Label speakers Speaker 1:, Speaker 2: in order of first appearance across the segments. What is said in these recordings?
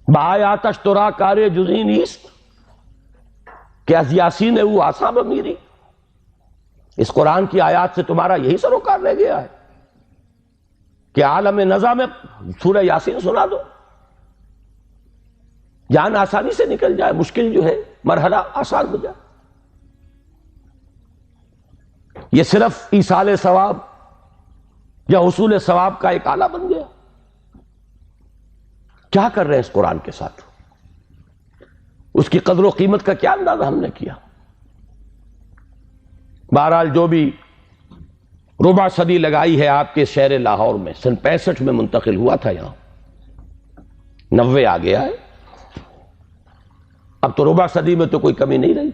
Speaker 1: بآیاتش ترا کار جزی نیست، کہ از یاسین او آسان بمیری. اس قرآن کی آیات سے تمہارا یہی سروکار رہ گیا ہے کہ عالم نزا میں سورہ یاسین سنا دو، جان آسانی سے نکل جائے، مشکل جو ہے مرحلہ آسان ہو جائے. یہ صرف ایصال ثواب یا حصول ثواب کا ایک آلہ بن گیا. کیا کر رہے ہیں اس قرآن کے ساتھ؟ اس کی قدر و قیمت کا کیا اندازہ ہم نے کیا؟ بہرحال جو بھی ربع صدی لگائی ہے آپ کے شہر لاہور میں، سن 65 میں منتقل ہوا تھا، یہاں 90 آ گیا ہے. اب تو ربع صدی میں تو کوئی کمی نہیں رہی.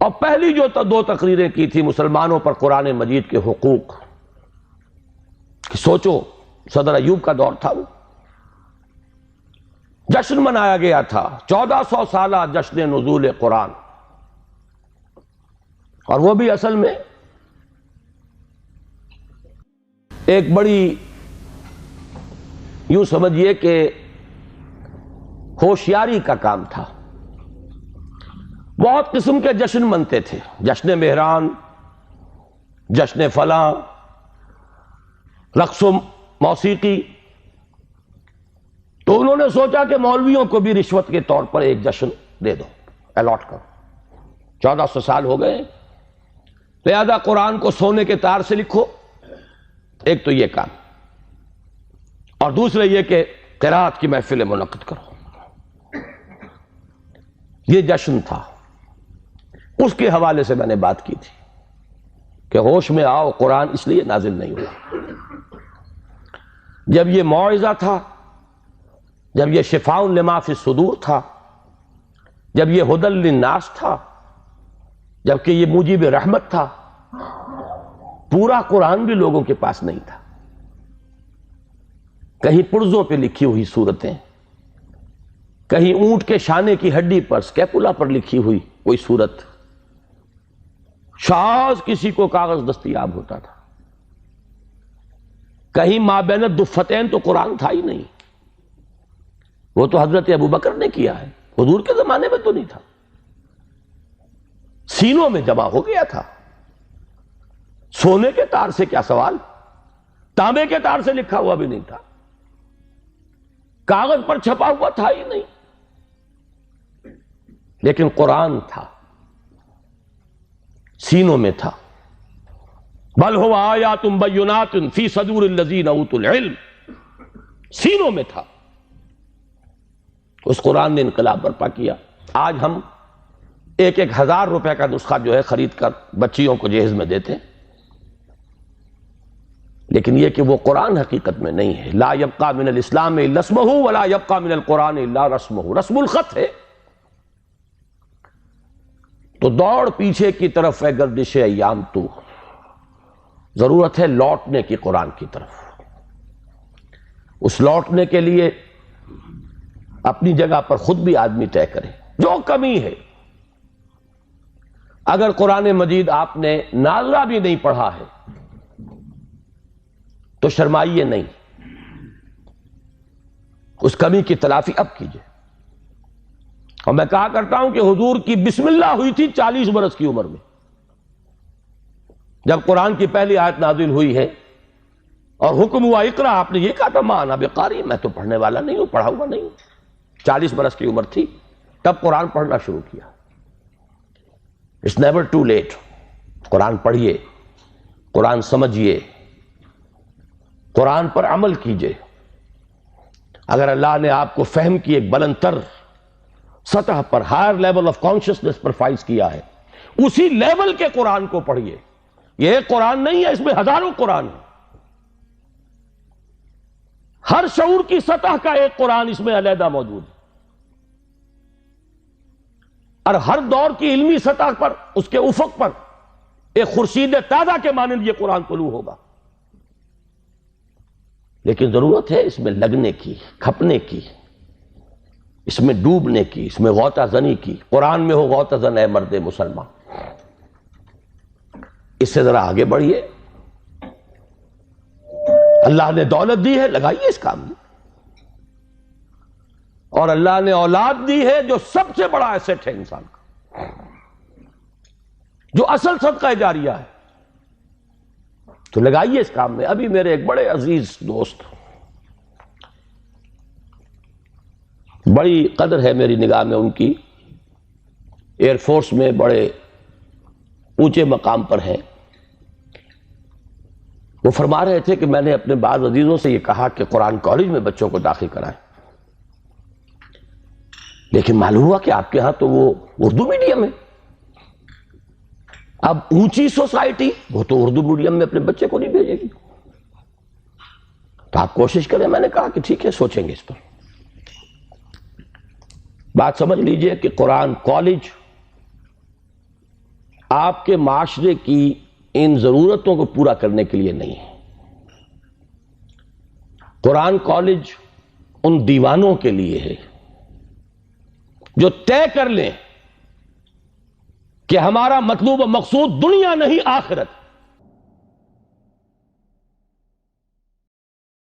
Speaker 1: اور پہلی جو 2 تقریریں کی تھی مسلمانوں پر قرآن مجید کے حقوق کہ سوچو، صدر ایوب کا دور تھا، وہ جشن منایا گیا تھا، 1400 سالہ جشن نزول قرآن. اور وہ بھی اصل میں ایک بڑی یوں سمجھیے کہ ہوشیاری کا کام تھا. بہت قسم کے جشن منتے تھے، جشن مہران، جشن فلاں، رقص و موسیقی. تو انہوں نے سوچا کہ مولویوں کو بھی رشوت کے طور پر ایک جشن دے دو، الاٹ کرو. 1400 سال ہو گئے، لہذا قرآن کو سونے کے تار سے لکھو. ایک تو یہ کام، اور دوسرے یہ کہ قرات کی محفل منعقد کرو. یہ جشن تھا. اس کے حوالے سے میں نے بات کی تھی کہ ہوش میں آؤ، قرآن اس لیے نازل نہیں ہوا. جب یہ موعظہ تھا، جب یہ شفاء لما فی الصدور تھا، جب یہ ھدی للناس تھا، جبکہ یہ موجب رحمت تھا، پورا قرآن بھی لوگوں کے پاس نہیں تھا. کہیں پرزوں پہ لکھی ہوئی صورتیں، کہیں اونٹ کے شانے کی ہڈی پر سکیپولا پر لکھی ہوئی کوئی صورت، شاذ کسی کو کاغذ دستیاب ہوتا تھا. کہیں مابین الدفتین تو قرآن تھا ہی نہیں. وہ تو حضرت ابوبکر نے کیا ہے، حضور کے زمانے میں تو نہیں تھا. سینوں میں جمع ہو گیا تھا. سونے کے تار سے کیا سوال، تانبے کے تار سے لکھا ہوا بھی نہیں تھا، کاغذ پر چھپا ہوا تھا ہی نہیں. لیکن قرآن تھا، سینوں میں تھا. بل هو آیات بینات فی صدور الذین اوتوا العلم، سینوں میں تھا. اس قرآن نے انقلاب برپا کیا. آج ہم 1,000 روپے کا نسخہ جو ہے خرید کر بچیوں کو جہیز میں دیتے، لیکن یہ کہ وہ قرآن حقیقت میں نہیں ہے. لا یبقى من الاسلام الا اسمہ ولا یبقى من القرآن الا رسمہ. رسم الخط ہے. تو دوڑ پیچھے کی طرف ہے گردش ایام تو، ضرورت ہے لوٹنے کی قرآن کی طرف. اس لوٹنے کے لیے اپنی جگہ پر خود بھی آدمی طے کرے جو کمی ہے. اگر قرآن مجید آپ نے نازلہ بھی نہیں پڑھا ہے تو شرمائیے نہیں، اس کمی کی تلافی اب کیجئے. اور میں کہا کرتا ہوں کہ حضور کی بسم اللہ ہوئی تھی 40 برس کی عمر میں، جب قرآن کی پہلی آیت نازل ہوئی ہے اور حکم ہوا اقرا، آپ نے یہ کہا تھا ما انا بقاری، میں تو پڑھنے والا نہیں ہوں، پڑھا ہوا نہیں ہوں. 40 برس کی عمر تھی تب قرآن پڑھنا شروع کیا. It's never too late. قرآن پڑھیے، قرآن سمجھیے، قرآن پر عمل کیجئے. اگر اللہ نے آپ کو فہم کی ایک بلند تر سطح پر، ہائر لیول آف کانشسنس پر فائز کیا ہے، اسی لیول کے قرآن کو پڑھیے. یہ ایک قرآن نہیں ہے، اس میں ہزاروں قرآن ہیں. ہر شعور کی سطح کا ایک قرآن اس میں علیحدہ موجود ہے، اور ہر دور کی علمی سطح پر، اس کے افق پر ایک خورشید تازہ کے مانند یہ قرآن طلوع ہوگا. لیکن ضرورت ہے اس میں لگنے کی، کھپنے کی، اس میں ڈوبنے کی، اس میں غوطہ زنی کی. قرآن میں ہو غوطہ زن اے مرد مسلمان. اس سے ذرا آگے بڑھیے. اللہ نے دولت دی ہے، لگائیے اس کام میں. اور اللہ نے اولاد دی ہے جو سب سے بڑا ایسٹ ہے انسان کا، جو اصل صدقہ جاریہ ہے. تو لگائیے اس کام میں. ابھی میرے ایک بڑے عزیز دوست، بڑی قدر ہے میری نگاہ میں ان کی، ایئر فورس میں بڑے اونچے مقام پر ہیں. وہ فرما رہے تھے کہ میں نے اپنے بعض عزیزوں سے یہ کہا کہ قرآن کالج میں بچوں کو داخل کرائیں، لیکن معلوم ہوا کہ آپ کے ہاں تو وہ اردو میڈیم ہے. اب اونچی سوسائٹی وہ تو اردو میڈیم میں اپنے بچے کو نہیں بھیجے گی، تو آپ کوشش کریں. میں نے کہا کہ ٹھیک ہے، سوچیں گے اس پر. بات سمجھ لیجئے کہ قرآن کالج آپ کے معاشرے کی ان ضرورتوں کو پورا کرنے کے لیے نہیں ہے. قرآن کالج ان دیوانوں کے لیے ہے جو طے کر لیں کہ ہمارا مطلوب و مقصود دنیا نہیں آخرت.